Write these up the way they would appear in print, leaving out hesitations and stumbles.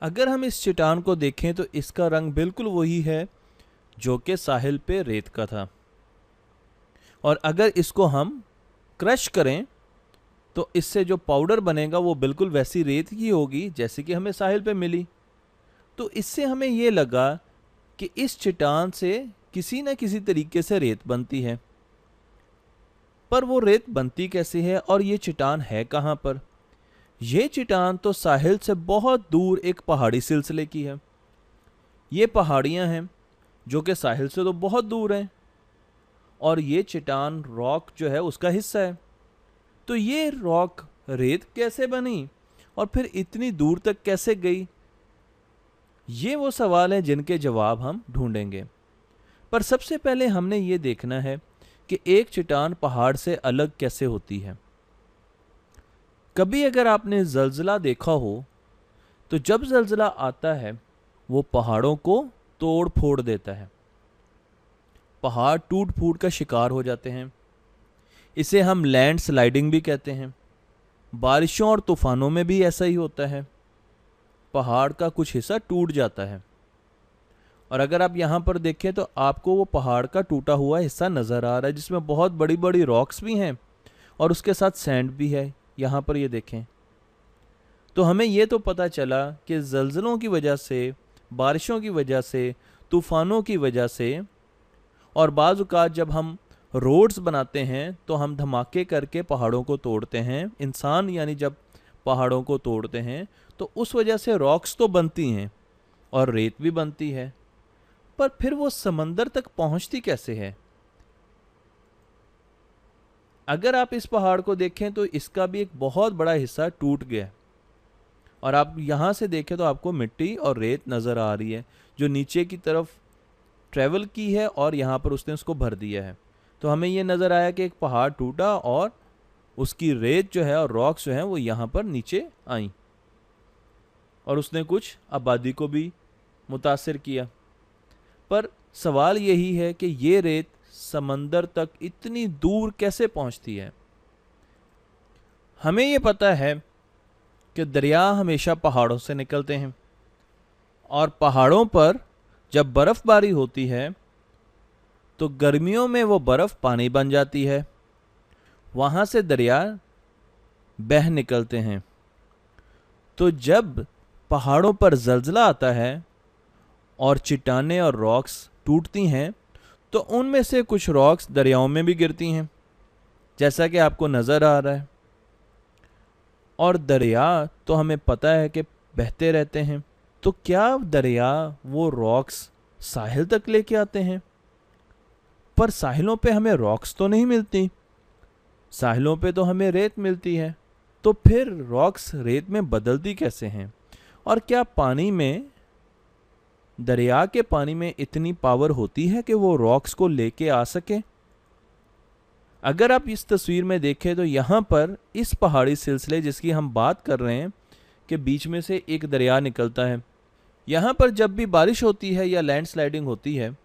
अगर हम इस चट्टान को देखें तो इसका रंग बिल्कुल वही है जो कि साहिल पे रेत का था, और अगर इसको हम क्रश करें तो इससे जो पाउडर बनेगा वो बिल्कुल वैसी रेत की होगी जैसे कि हमें साहिल पे मिली। तो इससे हमें ये लगा कि इस चट्टान से किसी न किसी तरीके से रेत बनती है, पर वो रेत बनती कैसे है और ये चट्टान है कहाँ पर? ये चट्टान तो साहिल से बहुत दूर एक पहाड़ी सिलसिले की है। ये पहाड़ियाँ हैं जो कि साहिल से तो बहुत दूर हैं, और ये चट्टान रॉक जो है उसका हिस्सा है। तो ये रॉक रेत कैसे बनी और फिर इतनी दूर तक कैसे गई? ये वो सवाल है जिनके जवाब हम ढूंढेंगे। पर सबसे पहले हमने ये देखना है कि एक चट्टान पहाड़ से अलग कैसे होती है। कभी अगर आपने ज़लज़ला देखा हो तो जब ज़लज़ला आता है वो पहाड़ों को तोड़ फोड़ देता है, पहाड़ टूट फूट का शिकार हो जाते हैं। इसे हम लैंड स्लाइडिंग भी कहते हैं। बारिशों और तूफानों में भी ऐसा ही होता है, पहाड़ का कुछ हिस्सा टूट जाता है। और अगर आप यहाँ पर देखें तो आपको वो पहाड़ का टूटा हुआ हिस्सा नज़र आ रहा है जिसमें बहुत बड़ी बड़ी रॉक्स भी हैं और उसके साथ सैंड भी है। यहाँ पर ये देखें तो हमें ये तो पता चला कि ज़लज़लों की वजह से, बारिशों की वजह से, तूफ़ानों की वजह से, और बाज़ औक़ात जब हम रोड्स बनाते हैं तो हम धमाके करके पहाड़ों को तोड़ते हैं। इंसान यानी जब पहाड़ों को तोड़ते हैं तो उस वजह से रॉक्स तो बनती हैं और रेत भी बनती है, पर फिर वो समंदर तक पहुंचती कैसे है? अगर आप इस पहाड़ को देखें तो इसका भी एक बहुत बड़ा हिस्सा टूट गया है, और आप यहाँ से देखें तो आपको मिट्टी और रेत नज़र आ रही है जो नीचे की तरफ ट्रैवल की है और यहाँ पर उसने उसको भर दिया है। तो हमें ये नज़र आया कि एक पहाड़ टूटा और उसकी रेत जो है और रॉक्स जो हैं वो यहाँ पर नीचे आई, और उसने कुछ आबादी को भी मुतासिर किया। पर सवाल यही है कि ये रेत समंदर तक इतनी दूर कैसे पहुंचती है? हमें ये पता है कि दरिया हमेशा पहाड़ों से निकलते हैं, और पहाड़ों पर जब बर्फ़बारी होती है तो गर्मियों में वो बर्फ़ पानी बन जाती है, वहाँ से दरिया बह निकलते हैं। तो जब पहाड़ों पर ज़लज़ला आता है और चट्टानें और रॉक्स टूटती हैं तो उनमें से कुछ रॉक्स दरियाओं में भी गिरती हैं जैसा कि आपको नज़र आ रहा है। और दरिया तो हमें पता है कि बहते रहते हैं, तो क्या दरिया वो रॉक्स साहिल तक लेके आते हैं? पर साहिलों पे हमें रॉक्स तो नहीं मिलती, साहिलों पे तो हमें रेत मिलती है। तो फिर रॉक्स रेत में बदलती कैसे हैं? और क्या पानी में, दरिया के पानी में इतनी पावर होती है कि वो रॉक्स को लेके आ सके? अगर आप इस तस्वीर में देखें तो यहाँ पर इस पहाड़ी सिलसिले जिसकी हम बात कर रहे हैं कि बीच में से एक दरिया निकलता है, यहाँ पर जब भी बारिश होती है या लैंडस्लाइडिंग होती है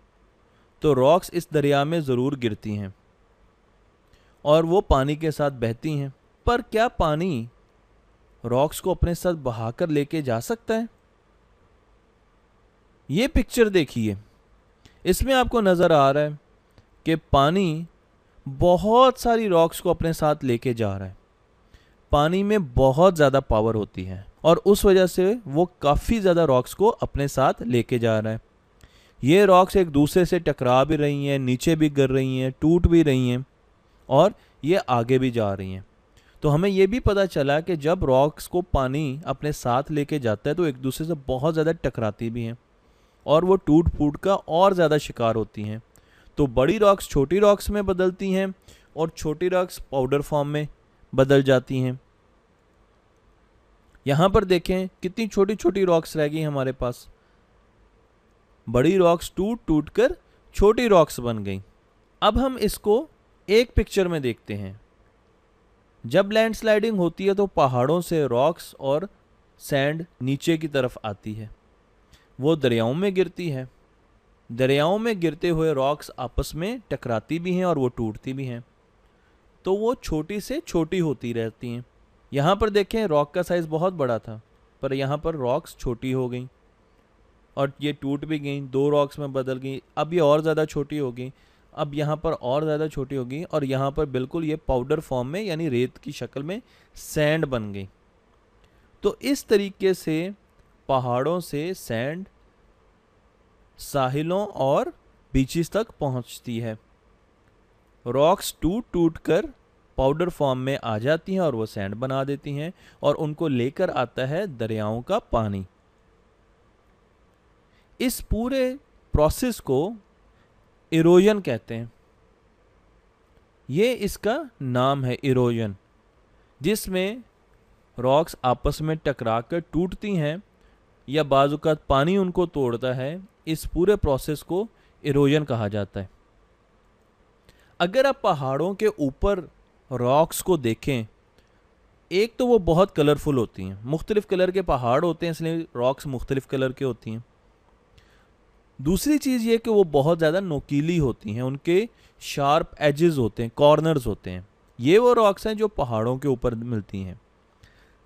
तो रॉक्स इस दरिया में ज़रूर गिरती हैं और वो पानी के साथ बहती हैं। पर क्या पानी रॉक्स को अपने साथ बहाकर लेके जा सकता है? ये पिक्चर देखिए, इसमें आपको नज़र आ रहा है कि पानी बहुत सारी रॉक्स को अपने साथ लेके जा रहा है। पानी में बहुत ज़्यादा पावर होती है और उस वजह से वो काफ़ी ज़्यादा रॉक्स को अपने साथ लेके जा रहा है। ये रॉक्स एक दूसरे से टकरा भी रही हैं, नीचे भी गिर रही हैं, टूट भी रही हैं और ये आगे भी जा रही हैं। तो हमें ये भी पता चला कि जब रॉक्स को पानी अपने साथ लेके जाता है तो एक दूसरे से बहुत ज़्यादा टकराती भी हैं और वो टूट फूट का और ज़्यादा शिकार होती हैं। तो बड़ी रॉक्स छोटी रॉक्स में बदलती हैं और छोटी रॉक्स पाउडर फॉर्म में बदल जाती हैं। यहाँ पर देखें कितनी छोटी छोटी रॉक्स रह गई हमारे पास। बड़ी रॉक्स टूट टूट कर छोटी रॉक्स बन गई। अब हम इसको एक पिक्चर में देखते हैं। जब लैंडस्लाइडिंग होती है तो पहाड़ों से रॉक्स और सैंड नीचे की तरफ आती है, वो दरियाओं में गिरती है। दरियाओं में गिरते हुए रॉक्स आपस में टकराती भी हैं और वो टूटती भी हैं, तो वो छोटी से छोटी होती रहती हैं। यहाँ पर देखें रॉक का साइज़ बहुत बड़ा था, पर यहाँ पर रॉक्स छोटी हो गई और ये टूट भी गई, 2 रॉक्स में बदल गई। अब ये और ज़्यादा छोटी हो गई, अब यहाँ पर और ज़्यादा छोटी हो गई और यहाँ पर बिल्कुल ये पाउडर फॉर्म में यानी रेत की शक्ल में सैंड बन गई। तो इस तरीके से पहाड़ों से सैंड साहिलों और बीचेस तक पहुंचती है। रॉक्स टूट टूट कर पाउडर फॉर्म में आ जाती हैं और वो सैंड बना देती हैं और उनको लेकर आता है दरियाओं का पानी। इस पूरे प्रोसेस को इरोजन कहते हैं। ये इसका नाम है इरोजन, जिसमें रॉक्स आपस में टकराकर टूटती हैं या बाज़-औक़ात पानी उनको तोड़ता है। इस पूरे प्रोसेस को इरोजन कहा जाता है। अगर आप पहाड़ों के ऊपर रॉक्स को देखें, एक तो वो बहुत कलरफुल होती हैं, मुख्तलिफ कलर के पहाड़ होते हैं इसलिए रॉक्स मुख्तलिफ कलर के होती हैं। दूसरी चीज़ ये कि वो बहुत ज़्यादा नोकीली होती हैं, उनके शार्प एजेस होते हैं, कॉर्नर्स होते हैं। ये वो रॉक्स हैं जो पहाड़ों के ऊपर मिलती हैं।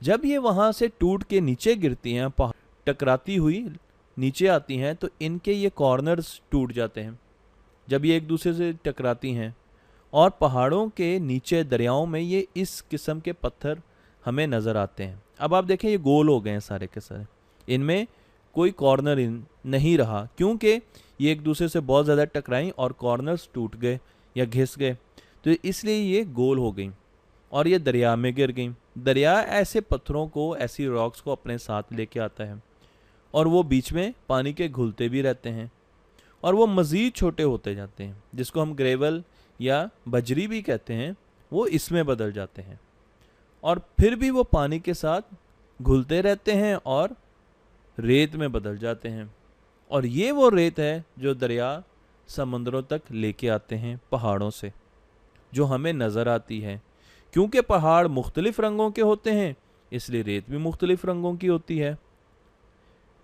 जब ये वहाँ से टूट के नीचे गिरती हैं, टकराती हुई नीचे आती हैं, तो इनके ये कॉर्नर्स टूट जाते हैं जब ये एक दूसरे से टकराती हैं। और पहाड़ों के नीचे दरियाओं में ये इस किस्म के पत्थर हमें नज़र आते हैं। अब आप देखें ये गोल हो गए हैं सारे के सारे, इनमें कोई कॉर्नर नहीं रहा क्योंकि ये एक दूसरे से बहुत ज़्यादा टकराई और कॉर्नर्स टूट गए या घिस गए, तो इसलिए ये गोल हो गई और ये दरिया में गिर गई। दरिया ऐसे पत्थरों को, ऐसी रॉक्स को अपने साथ लेके आता है और वो बीच में पानी के घुलते भी रहते हैं और वो मज़ीद छोटे होते जाते हैं, जिसको हम ग्रेवल या बजरी भी कहते हैं, वो इसमें बदल जाते हैं और फिर भी वो पानी के साथ घुलते रहते हैं और रेत में बदल जाते हैं। और ये वो रेत है जो दरिया समंदरों तक लेके आते हैं पहाड़ों से, जो हमें नज़र आती है। क्योंकि पहाड़ मुख्तलिफ रंगों के होते हैं इसलिए रेत भी मुख्तलिफ रंगों की होती है।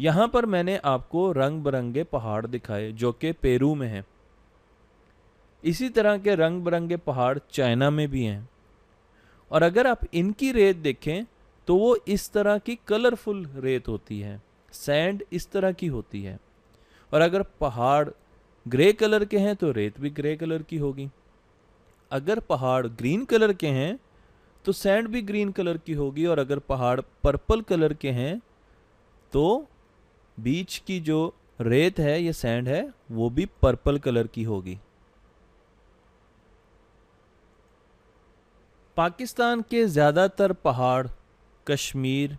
यहाँ पर मैंने आपको रंग बिरंगे पहाड़ दिखाए जो कि पेरू में हैं। इसी तरह के रंग बिरंगे पहाड़ चाइना में भी हैं और अगर आप इनकी रेत देखें तो वो इस तरह की कलरफुल रेत होती है, सैंड इस तरह की होती है। और अगर पहाड़ ग्रे कलर के हैं तो रेत भी ग्रे कलर की होगी। अगर पहाड़ ग्रीन कलर के हैं तो सैंड भी ग्रीन कलर की होगी और अगर पहाड़ पर्पल कलर के हैं तो बीच की जो रेत है, ये सैंड है, वो भी पर्पल कलर की होगी। पाकिस्तान के ज़्यादातर पहाड़ कश्मीर,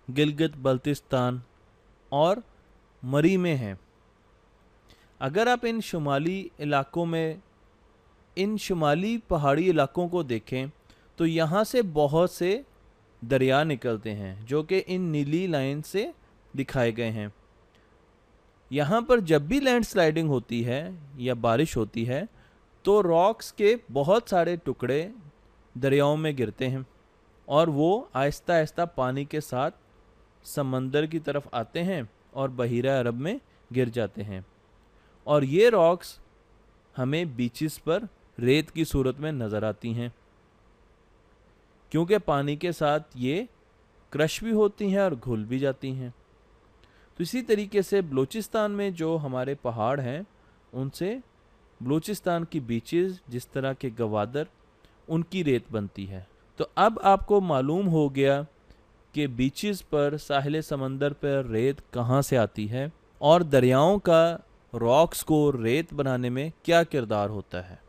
गिलगित बल्तिस्तान और मरी में हैं। अगर आप इन शुमाली पहाड़ी इलाकों को देखें तो यहाँ से बहुत से दरिया निकलते हैं जो कि इन नीली लाइन से दिखाए गए हैं। यहाँ पर जब भी लैंडस्लाइडिंग होती है या बारिश होती है तो रॉक्स के बहुत सारे टुकड़े दरियाओं में गिरते हैं और वो आहिस्ता आहिस्ता पानी के साथ समंदर की तरफ आते हैं और बहीरा अरब में गिर जाते हैं। और ये रॉक्स हमें बीचेस पर रेत की सूरत में नज़र आती हैं क्योंकि पानी के साथ ये क्रश भी होती हैं और घुल भी जाती हैं। तो इसी तरीके से बलूचिस्तान में जो हमारे पहाड़ हैं उनसे बलूचिस्तान की बीचेस, जिस तरह के गवादर, उनकी रेत बनती है। तो अब आपको मालूम हो गया कि बीचेस पर, साहिल समंदर पर रेत कहाँ से आती है और दरियाओं का रॉक्स को रेत बनाने में क्या किरदार होता है।